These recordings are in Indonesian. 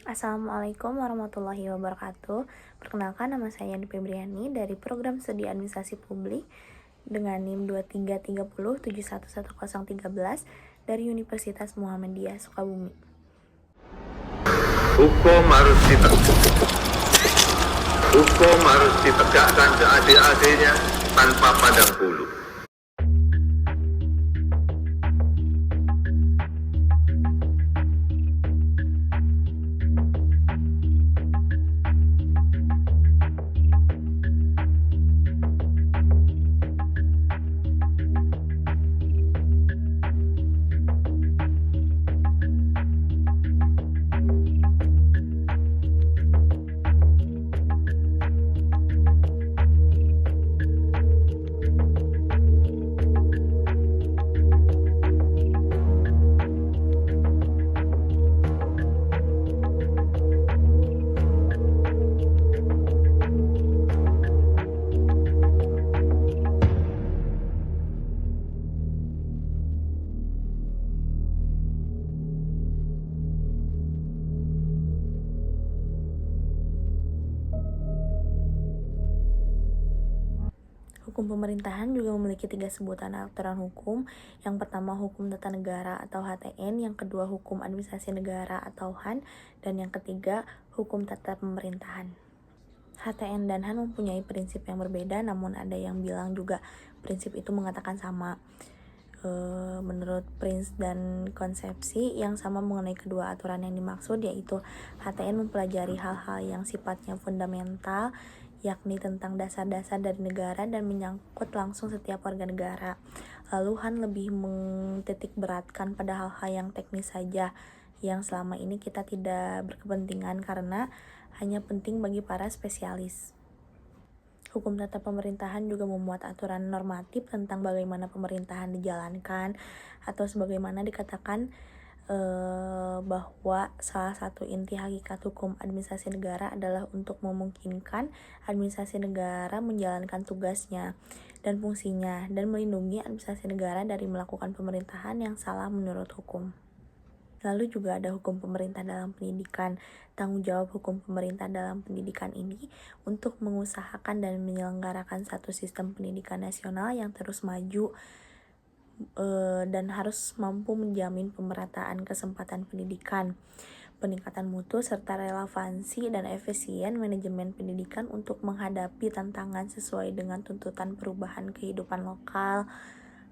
Assalamualaikum warahmatullahi wabarakatuh. Perkenalkan, nama saya Yani Febriani dari Program Studi Administrasi Publik dengan NIM 23307111013 dari Universitas Muhammadiyah Sukabumi. Hukum harus ditegakkan seadil-adilnya tanpa pandang bulu. Hukum pemerintahan juga memiliki 3 sebutan aturan hukum. Yang pertama, Hukum Tata Negara atau HTN, yang kedua, Hukum Administrasi Negara atau HAN, dan yang ketiga, Hukum Tata Pemerintahan. HTN dan HAN mempunyai prinsip yang berbeda, namun ada yang bilang juga prinsip itu mengatakan sama. Menurut prinsip dan konsepsi yang sama mengenai kedua aturan yang dimaksud, yaitu HTN mempelajari hal-hal yang sifatnya fundamental, yakni tentang dasar-dasar dari negara dan menyangkut langsung setiap warga negara. Lalu HAN lebih mentitik beratkan pada hal-hal yang teknis saja, yang selama ini kita tidak berkepentingan karena hanya penting bagi para spesialis. Hukum tata pemerintahan juga memuat aturan normatif tentang bagaimana pemerintahan dijalankan, atau sebagaimana dikatakan bahwa salah satu inti hakikat hukum administrasi negara adalah untuk memungkinkan administrasi negara menjalankan tugasnya dan fungsinya dan melindungi administrasi negara dari melakukan pemerintahan yang salah menurut hukum. Lalu juga ada hukum pemerintah dalam pendidikan. Tanggung jawab hukum pemerintah dalam pendidikan ini untuk mengusahakan dan menyelenggarakan satu sistem pendidikan nasional yang terus maju dan harus mampu menjamin pemerataan kesempatan pendidikan, peningkatan mutu, serta relevansi dan efisien manajemen pendidikan untuk menghadapi tantangan sesuai dengan tuntutan perubahan kehidupan lokal,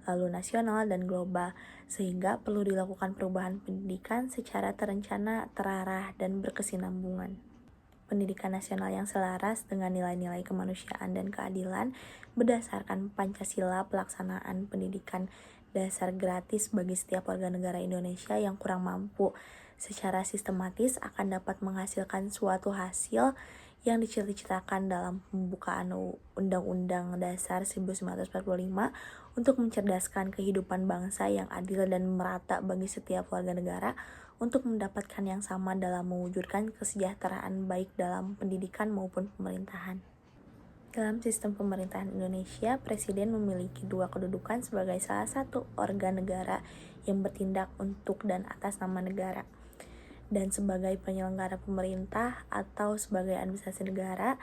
lalu nasional dan global, sehingga perlu dilakukan perubahan pendidikan secara terencana, terarah, dan berkesinambungan. Pendidikan nasional yang selaras dengan nilai-nilai kemanusiaan dan keadilan berdasarkan Pancasila, pelaksanaan pendidikan dasar gratis bagi setiap warga negara Indonesia yang kurang mampu secara sistematis akan dapat menghasilkan suatu hasil yang dicita-citakan dalam pembukaan Undang-Undang Dasar 1945 untuk mencerdaskan kehidupan bangsa yang adil dan merata bagi setiap warga negara untuk mendapatkan yang sama dalam mewujudkan kesejahteraan baik dalam pendidikan maupun pemerintahan. Dalam sistem pemerintahan Indonesia, Presiden memiliki 2 kedudukan sebagai salah satu organ negara yang bertindak untuk dan atas nama negara, dan sebagai penyelenggara pemerintah atau sebagai administrasi negara.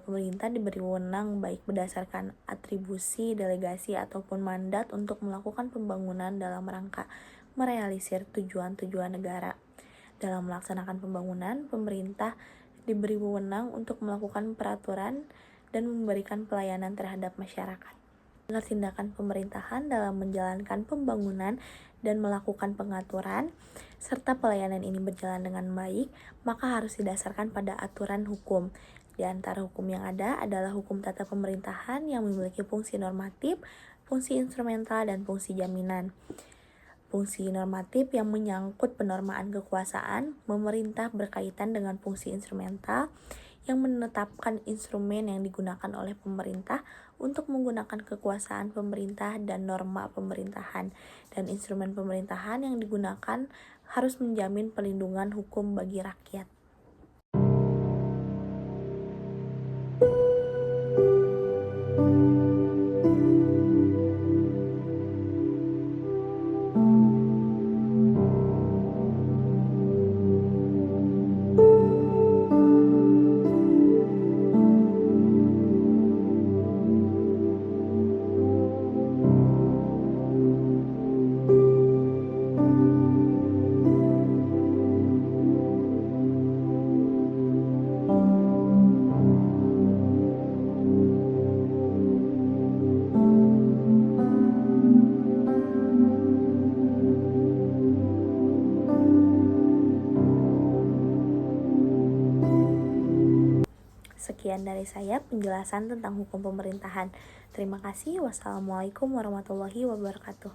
Pemerintah diberi wewenang baik berdasarkan atribusi, delegasi, ataupun mandat untuk melakukan pembangunan dalam rangka merealisir tujuan-tujuan negara. Dalam melaksanakan pembangunan, pemerintah diberi wewenang untuk melakukan peraturan dan memberikan pelayanan terhadap masyarakat. Agar tindakan pemerintahan dalam menjalankan pembangunan dan melakukan pengaturan serta pelayanan ini berjalan dengan baik, maka harus didasarkan pada aturan hukum. Di antara hukum yang ada adalah hukum tata pemerintahan yang memiliki fungsi normatif, fungsi instrumental, dan fungsi jaminan. Fungsi normatif yang menyangkut penormaan kekuasaan pemerintah berkaitan dengan fungsi instrumental yang menetapkan instrumen yang digunakan oleh pemerintah untuk menggunakan kekuasaan pemerintah dan norma pemerintahan, dan instrumen pemerintahan yang digunakan harus menjamin perlindungan hukum bagi rakyat. sekian dari saya penjelasan tentang hukum pemerintahan. Terima kasih. Wassalamualaikum warahmatullahi wabarakatuh.